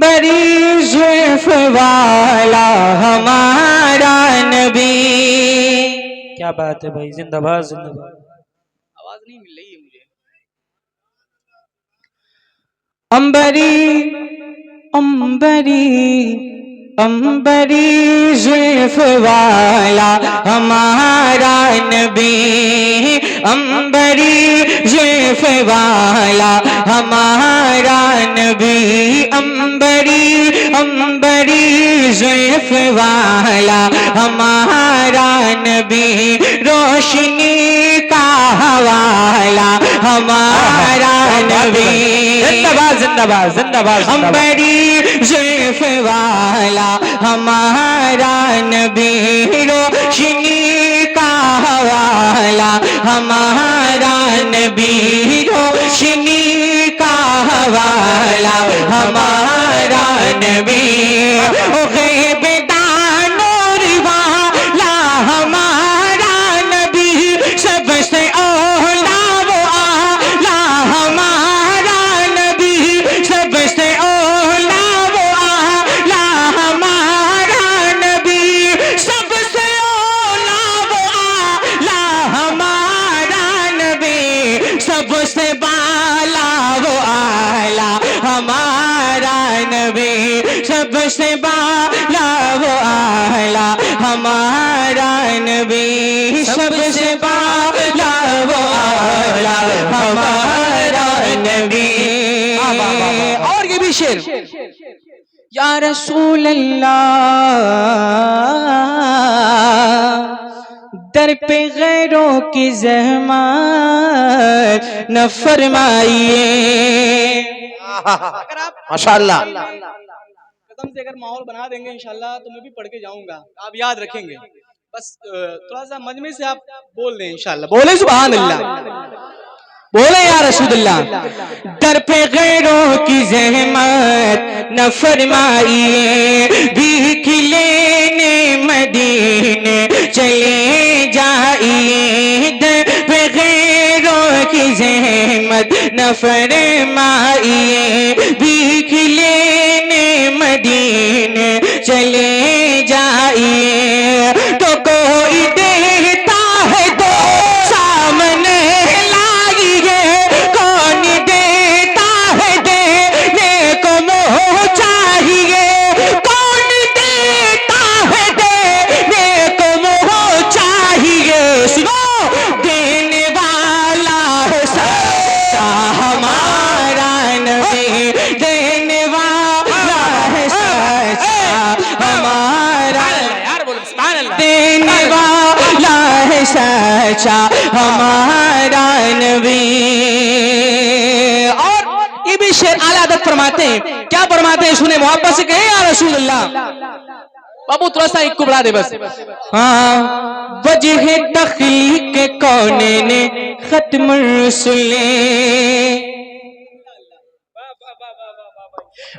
بڑی زلف والا ہمارا نبی. کیا بات ہے بھائی، زندہ باد زندہ باد. آواز نہیں مل رہی ہے مجھے. امبری زلف والا ہمارا نبی. امبری زلف والا ہمارا نبی. امبری زلف والا ہمارا نبی. روشنی کا حوالہ ہمارا نبی. زندہ باد زندہ باد زندہ باد. امبری زلف والا ہمارا نبی. روشنی کا حوالہ ہمارا نبی. روشنی کا حوالہ ہمارا نبی. غیب دانور والا ہمارا نبی. سب سے اولا وہ آلہ ہمارا نبی. سب سے اولا وہ آلہ ہمارا نبی. سب سے اولا وہ آلہ ہمارا نبی. سب سے بالا وہ آلہ ہمارا نبی. سب سے بالا وہ آلہ ہمارا نبی. سب سے بالا وہ آلہ ہمارا نبی. اور یہ بھی شعر. یا رسول اللہ در پہ غیروں کی زحمت نہ فرمائیے. ماشاءاللہ. قدم سے اگر ماحول بنا دیں گے انشاءاللہ تو میں بھی پڑھ کے جاؤں گا، آپ یاد رکھیں گے. بس تھوڑا سا مجمع سے آپ بول دیں انشاءاللہ. بولے سبحان اللہ. بولے یا رسول اللہ. در پہ غیروں کی زحمت نہ فرمائیے. بھیک لینے مدینے چلے جائیے. در پہ غیروں کی زحمت نہ فرمائیے. بھیک لینے مدینے چلے جائیے. تو کوئی دیتا ہے تو سامنے لائیے. کون دیتا ہے دینے کو منہ چاہیے. کون دیتا ہے دینے کو منہ چاہیے. سنو دینے والا ہے سچا ہمارا نبی. دینے والا ہے سچا ہمارا. دینے والا ہے سچا ہمارا نبی. اور یہ بھی شعر اعلیٰ ادب فرماتے ہیں. کیا فرماتے ہیں سنیں محبت سے کہیں یا رسول اللہ. بابو تھوڑا سا ایک کو بڑھا دے بس. ہاں وجہ تخلیق کونین ختم الرسل.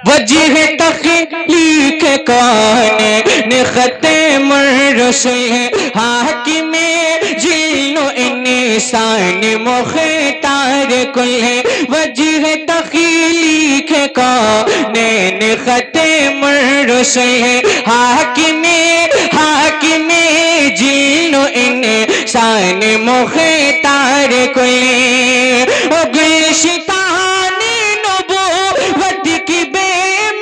وجہ تخلیق کونین ختم الرسل. حاکم جن و انسان مختار کل. وجہ تخلیق کونین ختم الرسل. حاکم جن و انسان مختار کل. گلشتان نبوت کی بے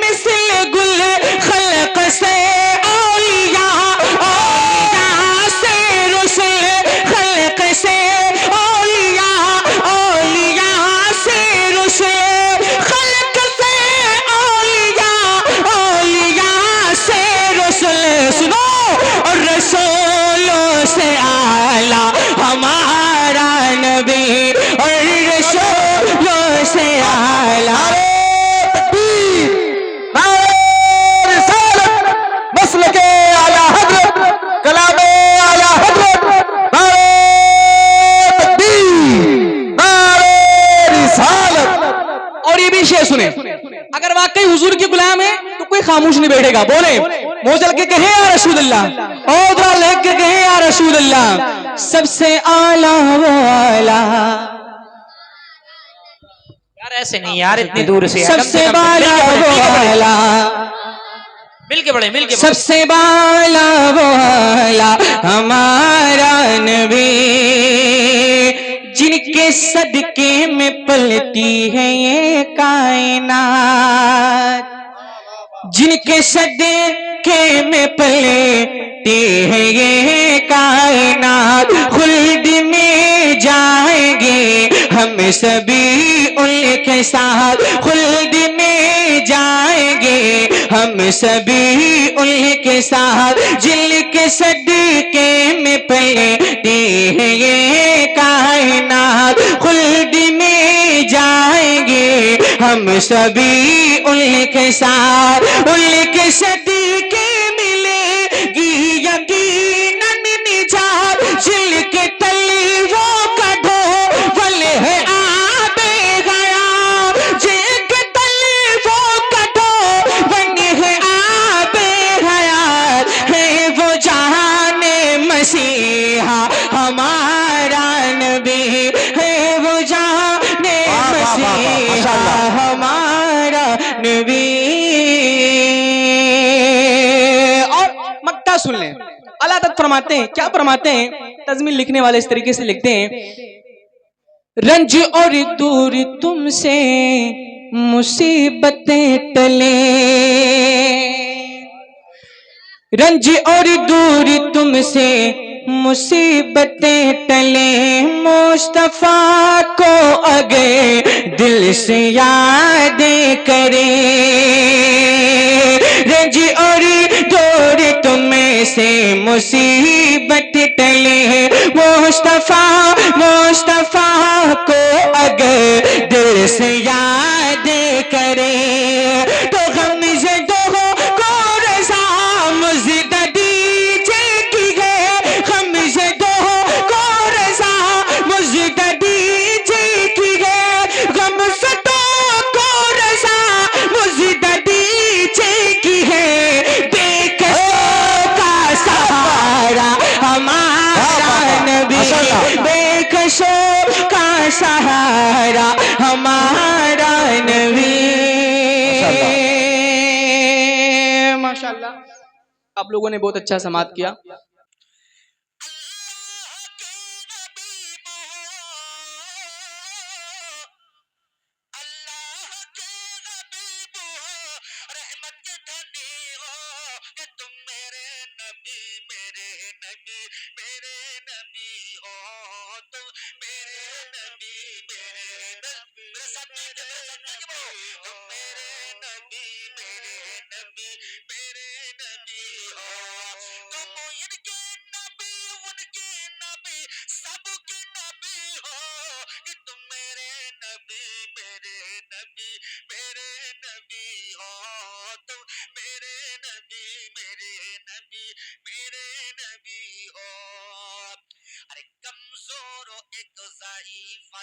مثل گل. خلق سے اولیاء اولیاء سے رسل. خلق سے اولیاء اولیاء سے رسل. خلق سے اولیاء اولیاء سے رسل. سنو اور رسولوں سے اعلیٰ ہمارا نبی. اور رسولوں سے اعلیٰ. مسلک اعلیٰ حضرت کلام اعلیٰ حضرت. اور یہ بھی شعر سنیں. اگر واقعی حضور کی غلام ہے تو کوئی خاموش نہیں بیٹھے گا. بولے منہ چل کے کہیں یا رسول اللہ. اور ذرا لے کے کہیں یا رسول اللہ. سب سے اعلیٰ وہ اعلیٰ. یار ایسے نہیں یار اتنی دور سے سب سے بالا وہ آلہ مل کے بڑھے سب سے بالا وہ آلہ ہمارا نبی جن کے صدقے میں پلتی ہے یہ کائنات جن کے صدقے میں پلتی ہے یہ کائنات خلد میں جائیں گے ہم سبھی ان کے ساتھ خلد میں جائیں گے ہم سبھی ان کے ساتھ جن کے صدقے میں پلتی ہے یہ کائنات خلد میں جائیں گے ہم سبھی ان کے ساتھ ان کے صدقے ملے گی یقیناً نجات جل کے تلے وہ کڈھو ول ہے آب گیا جل کے تلے وہ کڈھو ون ہے آب گیا ہے وہ جہان مسیحا ہمارا نبی ہے وہ جہان مسیحا ہمارا نبی سن لیں اللہ تعالیٰ فرماتے ہیں کیا فرماتے ہیں تزمین لکھنے والے اس طریقے سے لکھتے ہیں رنج اور دور تم سے مصیبتیں ٹلے رنج اور دور تم سے مصیبتیں ٹلے مصطفیٰ کو اگر دل سے یاد کرے رنج اور دور تم سے مصیبت ٹلے مصطفیٰ کو اگر دل سے یاد کرے تو غم زدوں کو رضا مزد دیجے کی ہے غم زدوں کو رضا مزد دیجے کی ہے غم زدوں کو رضا مزد دیجے کی ہے بے کسوں کا سہارا ہمارا نبی بے کسوں کا سہارا ہمارا نبی ماشاءاللہ آپ لوگوں نے بہت اچھا سماعت کیا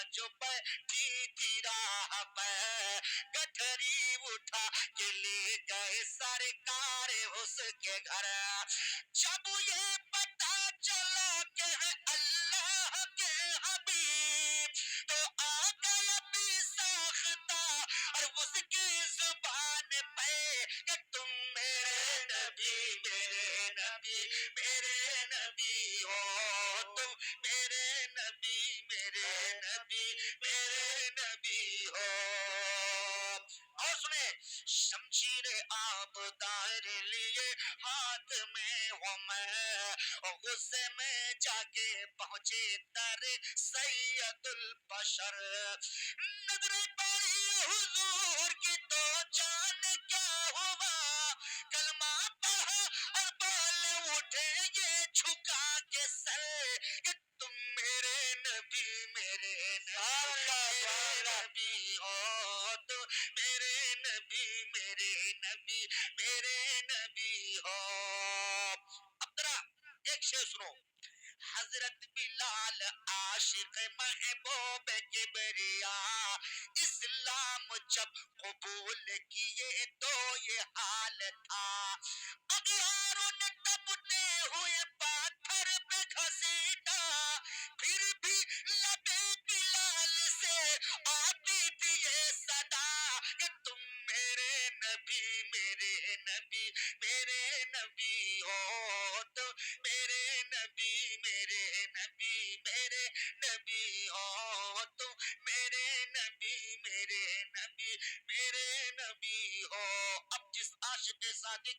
جو بیٹھی تھی راہ پہ گٹھری اٹھا کے لے گئے سرکار اس کے گھر جب یہ پتا چلا کہ ہے اللہ کے حبیب تو آ گیا بھی ساختہ اور اس کی زبان پہ کہ تم میرے نبی ہو تم میرے نبی ہو اور سنیں شمشیر آبدار لیے ہاتھ میں ہوں میں غصے میں جا کے پہنچے در سید البشر نظر پڑی حضور کی تو جان کیا ہوا کلمہ پڑھا اور بول اٹھے یہ جھکا کے سر کہ تم میرے نبی ہو تو میرے نبی ہو اب ذرا ایک شعر سنو حضرت بلال عاشق محبوب کبریا اسلام جب قبول کیے تو یہ حال تھا اغیاروں نے تپتے ہوئے پاتھر پہ گھسیٹا پھر بھی لبے بلال سے آتی تھی یہ میرے نبی ہو. اب جس عاشق صادق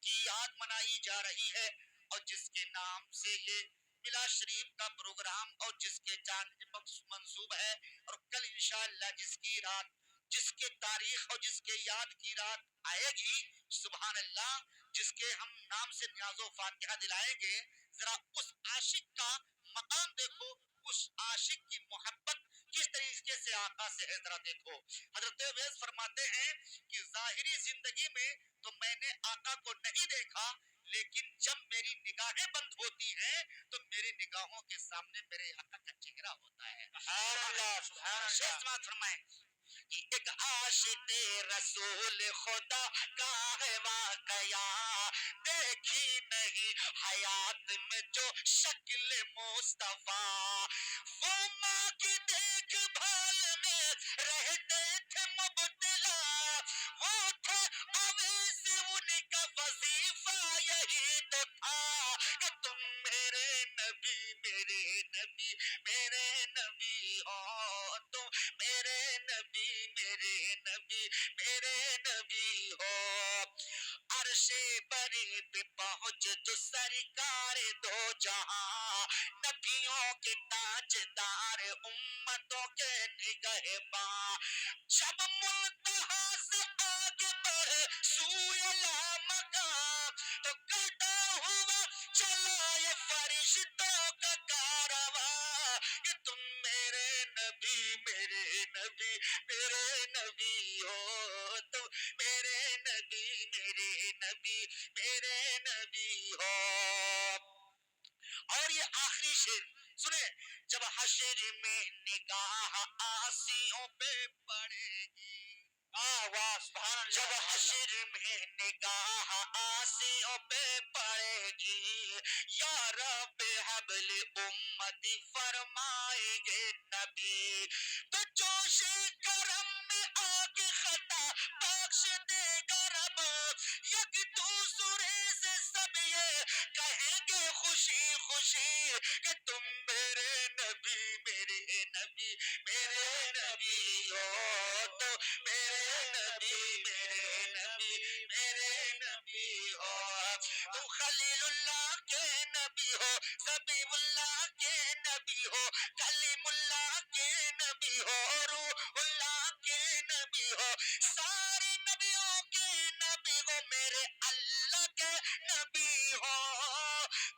کی یاد منائی جا رہی ہے اور جس کے نام سے یہ ملا شریف کا پروگرام اور جس کے جانب منسوب ہے، اور کل انشاءاللہ جس کی رات، جس کے تاریخ اور جس کے یاد کی رات آئے گی، سبحان اللہ، جس کے ہم نام سے نیاز و فاتحہ دلائیں گے، ذرا اس عاشق کا مقام دیکھو، اس عاشق کی محبت کس طریقے سے آقا سے ہے، ذرا دیکھو. حضرت ویس فرماتے ہیں کہ ظاہری زندگی میں تو میں نے آقا کو نہیں دیکھا، لیکن جب میری نگاہیں بند ہوتی ہیں تو میری نگاہوں کے سامنے میرے آقا کا چہرہ ہوتا ہے. سبحان اللہ، سبحان اللہ. فرمائیں کہ ایک عاشق رسول خدا کا ہے واقعہ، دیکھی نہیں حیات میں جو شکل مصطفیٰ، وہ ماں کی دیکھ بھال میں رہتے تھے مبتلا، وہ تھے اویس، ان کا وظیفہ یہی تو تھا کہ تم میرے نبی، میرے نبی، میرے نبی ہو، تم میرے نبی، میرے نبی، میرے نبی ہو. عرش بری پہ پہنچ جو سرکار دو جہاں، نبیوں کے تاجدار، امتوں کے نگہباں، جب منتہا سے آگے بڑھے سوئے لامکان، تو کٹا ہوا چلا یہ فرشتوں کا کارواں کہ تم میرے نبی، میرے نبی، میرے نبی ہو، تم میرے نبی، میرے نبی، میرے نبی ہو. اور یہ آخری شعر سنیں، جب حشر میں نگاہ آسیوں پہ پڑے گی، جب حشر میں نگاہ آسیوں پہ پڑے گی، یا رب حبل امتی فرمائیں گے نبی، تو جوش کرم میں آگ خطا بخش دے گا رب، یک دوسرے سے سب یہ کہیں گے خوشی خوشی کہ تم میرے نبی، میرے نبی، میرے نبی ہو، تو میرے نبی، میرے نبی، میرے نبی ہو. تم خلیل اللہ کے نبی ہو، حبیب اللہ کے نبی ہو، کلیم اللہ کے نبی ہو، روح اللہ کے نبی ہو، سارے نبیوں کے نبی ہو، میرے اللہ کے نبی ہو.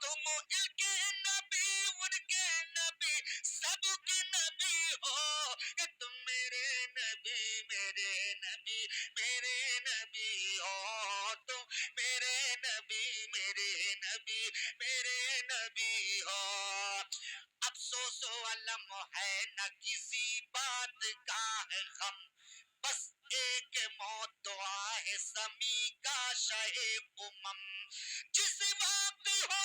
تم ان کے نبی، ان کے نبی، سب کے نبی ہو کہ تم میرے نبی، میرے نبی، میرے نبی ہو، تم میرے نبی، میرے نبی، میرے نبی ہو. افسوس و علم ہے نہ کسی بات کا ہے غم، بس ایک موت دعا ہے سمی کا شاہ امم. جس وقت ہو